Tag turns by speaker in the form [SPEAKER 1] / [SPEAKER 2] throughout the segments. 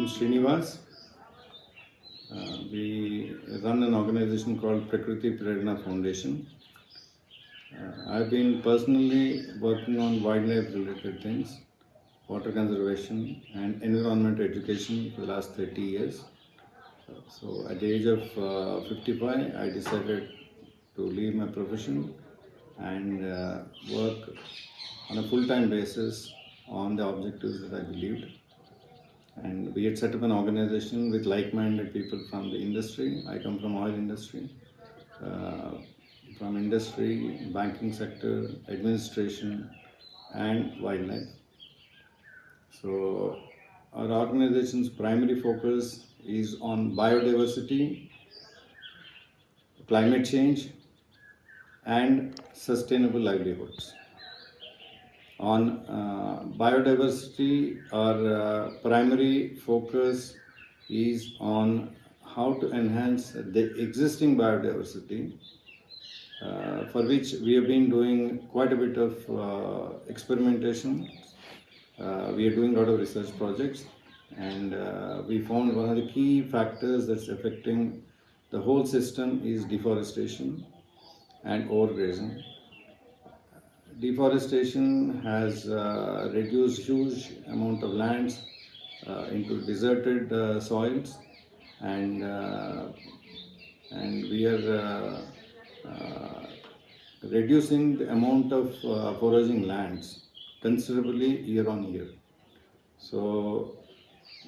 [SPEAKER 1] Srinivas. We run an organization called Prakriti Prerna Foundation. I've been personally working on wildlife related things, water conservation and environment education for the last 30 years. So at the age of 55, I decided to leave my profession and work on a full-time basis on the objectives that I believed. And we had set up an organization with like-minded people from the industry. I come from oil industry, uh, from industry, banking sector, administration, and wildlife. So our organization's primary focus is on biodiversity, climate change, and sustainable livelihoods. On biodiversity, our primary focus is on how to enhance the existing biodiversity, for which we have been doing quite a bit of experimentation. We are doing a lot of research projects, and we found one of the key factors that's affecting the whole system is deforestation and overgrazing. Deforestation has reduced huge amount of lands into deserted soils, and we are reducing the amount of foraging lands considerably year on year. So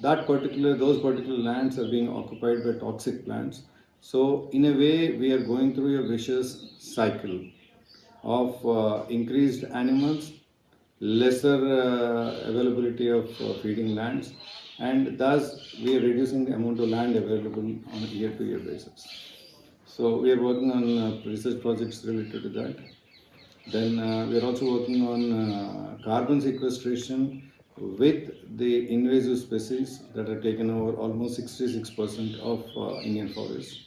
[SPEAKER 1] those particular lands are being occupied by toxic plants. So in a way, we are going through a vicious cycle of increased animals, lesser availability of feeding lands, and thus we are reducing the amount of land available on a year-to-year basis. So we are working on research projects related to that. Then we are also working on carbon sequestration with the invasive species that have taken over almost 66% of Indian forests.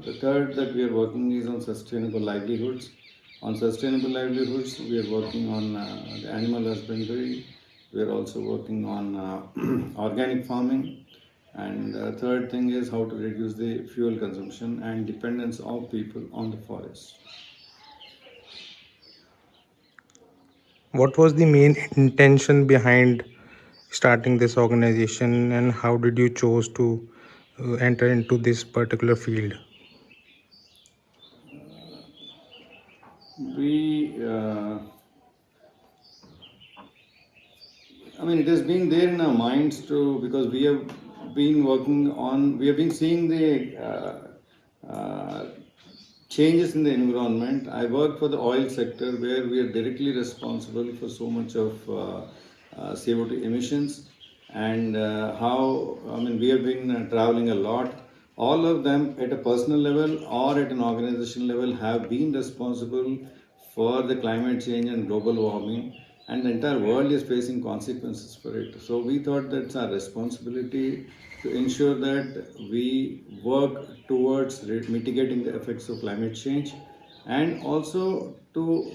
[SPEAKER 1] The third that we are working is on sustainable livelihoods. On sustainable livelihoods, we are working on the animal husbandry. We are also working on organic farming. And third thing is how to reduce the fuel consumption and dependence of people on the forest.
[SPEAKER 2] What was the main intention behind starting this organization, and how did you choose to enter into this particular field?
[SPEAKER 1] We, it has been there in our minds too, because we have been seeing the changes in the environment. I work for the oil sector where we are directly responsible for so much of CO2 emissions, and we have been traveling a lot. All of them at a personal level or at an organization level have been responsible for the climate change and global warming, and the entire world is facing consequences for it. So we thought that's our responsibility to ensure that we work towards mitigating the effects of climate change, and also to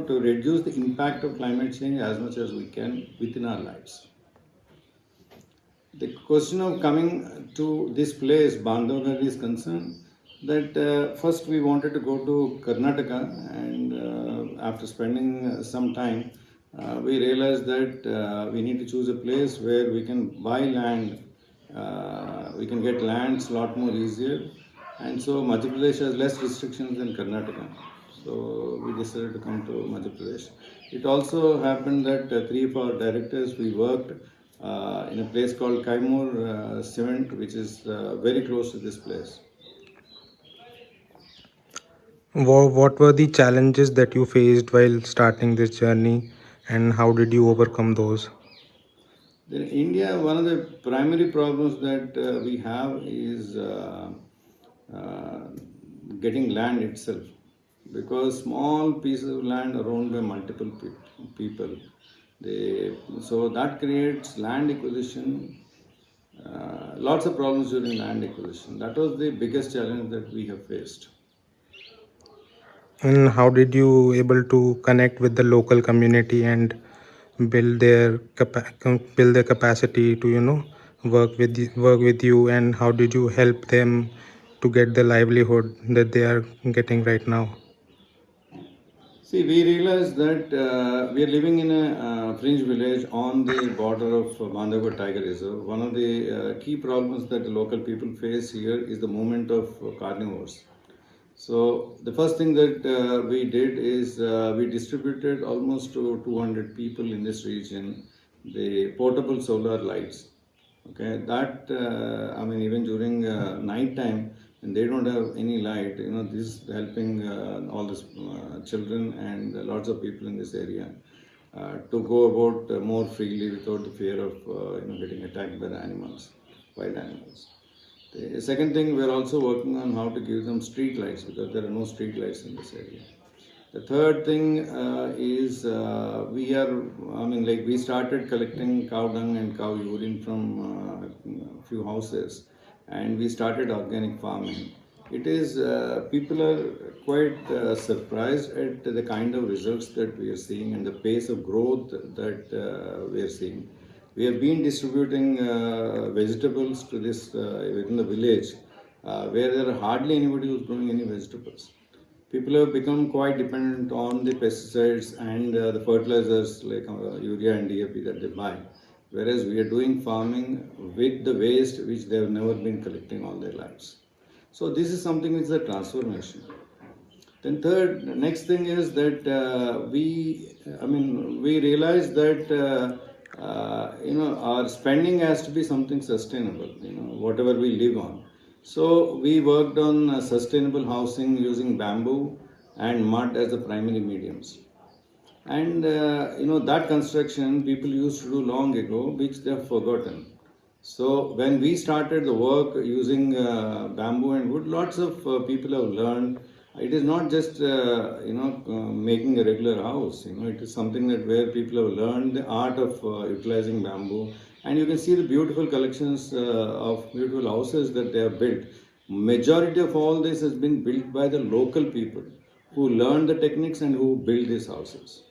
[SPEAKER 1] to reduce the impact of climate change as much as we can within our lives. The question of coming to this place, Bandhavgarh, is concerned that first we wanted to go to Karnataka, and after spending some time, we realized that we need to choose a place where we can buy land, we can get lands a lot more easier, and so Madhya Pradesh has less restrictions than Karnataka. So we decided to come to Madhya Pradesh. It also happened that three of our directors, we worked in a place called Kaimur Cement, which is very close to this place.
[SPEAKER 2] What were the challenges that you faced while starting this journey, and how did you overcome those?
[SPEAKER 1] In India, one of the primary problems that we have is uh, getting land itself, because small pieces of land are owned by multiple people. So that creates land acquisition, lots of problems during land acquisition. That was the biggest challenge that we have faced.
[SPEAKER 2] And how did you able to connect with the local community and build their capacity to work with you, and how did you help them to get the livelihood that they are getting right now?
[SPEAKER 1] See, we realized that we are living in a fringe village on the border of Bandhavgarh Tiger Reserve. One of the key problems that the local people face here is the movement of carnivores. So the first thing that we did is we distributed almost to 200 people in this region the portable solar lights. Okay, that I mean, even during night time, when they don't have any light, this is helping all these children and lots of people in this area to go about more freely without the fear of getting attacked by the animals, wild animals. The second thing, we are also working on how to give them street lights because there are no street lights in this area. The third thing is we started collecting cow dung and cow urine from a few houses, and we started organic farming. It is people are quite surprised at the kind of results that we are seeing and the pace of growth that we are seeing. We have been distributing vegetables to this within the village where there are hardly anybody who's growing any vegetables. People have become quite dependent on the pesticides and the fertilizers like urea and DAP that they buy, whereas we are doing farming with the waste which they have never been collecting all their lives. So this is something which is a transformation. Then next thing is that we realize that our spending has to be something sustainable. Whatever we live on. So we worked on sustainable housing using bamboo and mud as the primary mediums. And that construction people used to do long ago, which they have forgotten. So when we started the work using bamboo and wood, lots of people have learned. It is not just making a regular house. It is something that where people have learned the art of utilizing bamboo, and you can see the beautiful collections of beautiful houses that they have built. Majority of all this has been built by the local people who learned the techniques and who built these houses.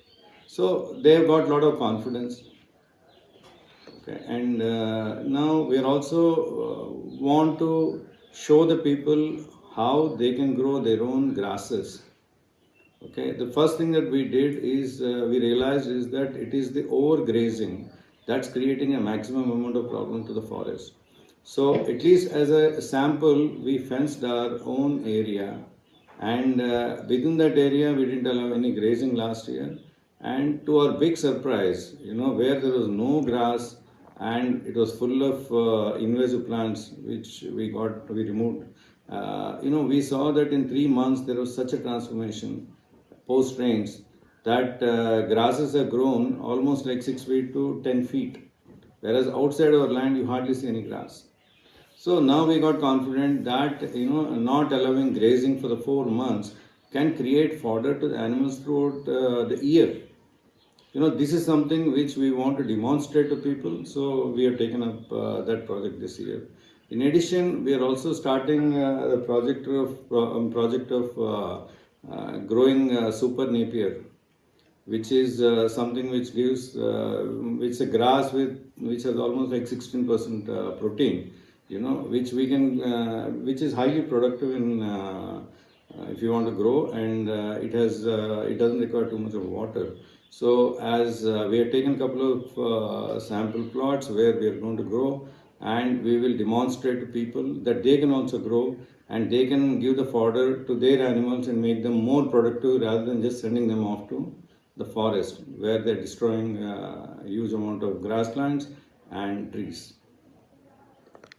[SPEAKER 1] So they have got a lot of confidence. Okay, and now we are also want to show the people how they can grow their own grasses. Okay, the first thing that we did is we realized is that it is the overgrazing that's creating a maximum amount of problem to the forest. So at least as a sample, we fenced our own area, and within that area we didn't allow any grazing last year. And to our big surprise, where there was no grass and it was full of invasive plants which we removed. We saw that in 3 months there was such a transformation post rains that grasses have grown almost like 6 feet to 10 feet, whereas outside our land you hardly see any grass. So now we got confident that not allowing grazing for the 4 months can create fodder to the animals throughout the year. This is something which we want to demonstrate to people, so we have taken up that project this year. In addition, we are also starting the project of growing super napier, which is something which gives which a grass which has almost like 16% protein, which we can which is highly productive in if you want to grow, and it doesn't require too much of water. So as we have taken a couple of sample plots where we are going to grow, and we will demonstrate to people that they can also grow and they can give the fodder to their animals and make them more productive rather than just sending them off to the forest where they're destroying a huge amount of grasslands and trees.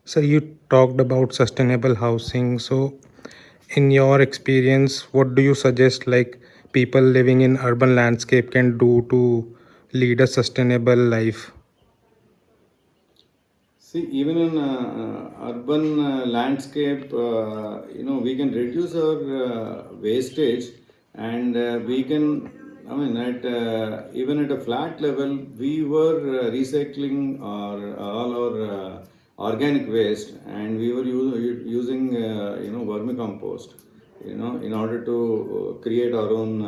[SPEAKER 2] So you talked about sustainable housing. So in your experience, what do you suggest like people living in urban landscape can do to lead a sustainable life?
[SPEAKER 1] See, even in urban landscape, we can reduce our wastage, and we can. I mean, even at a flat level, we were recycling all our organic waste, and we were using vermicompost, in order to create our own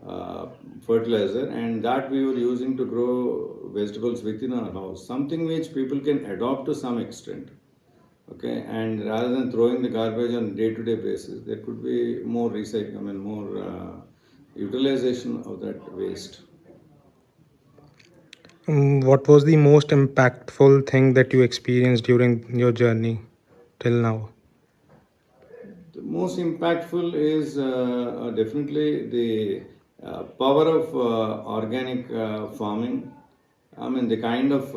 [SPEAKER 1] uh, fertilizer, and that we were using to grow vegetables within our house. Something which people can adopt to some extent. Okay, and rather than throwing the garbage on day-to-day basis, there could be more recycling, I mean more utilization of that waste.
[SPEAKER 2] What was the most impactful thing that you experienced during your journey till now?
[SPEAKER 1] The most impactful is definitely the power of organic farming. I mean, the kind of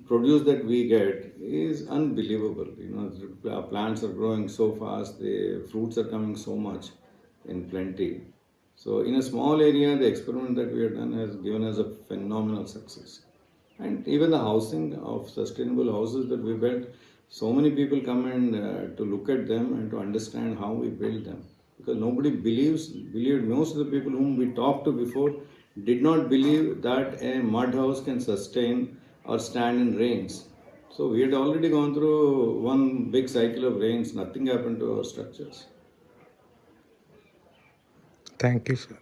[SPEAKER 1] produce that we get is unbelievable. You know, the plants are growing so fast, the fruits are coming so much in plenty. So, in a small area, the experiment that we have done has given us a phenomenal success. And even the housing of sustainable houses that we built, so many people come and to look at them and to understand how we build them. Because nobody believed, most of the people whom we talked to before did not believe that a mud house can sustain or stand in rains. So we had already gone through one big cycle of rains, nothing happened to our structures.
[SPEAKER 2] Thank you, sir.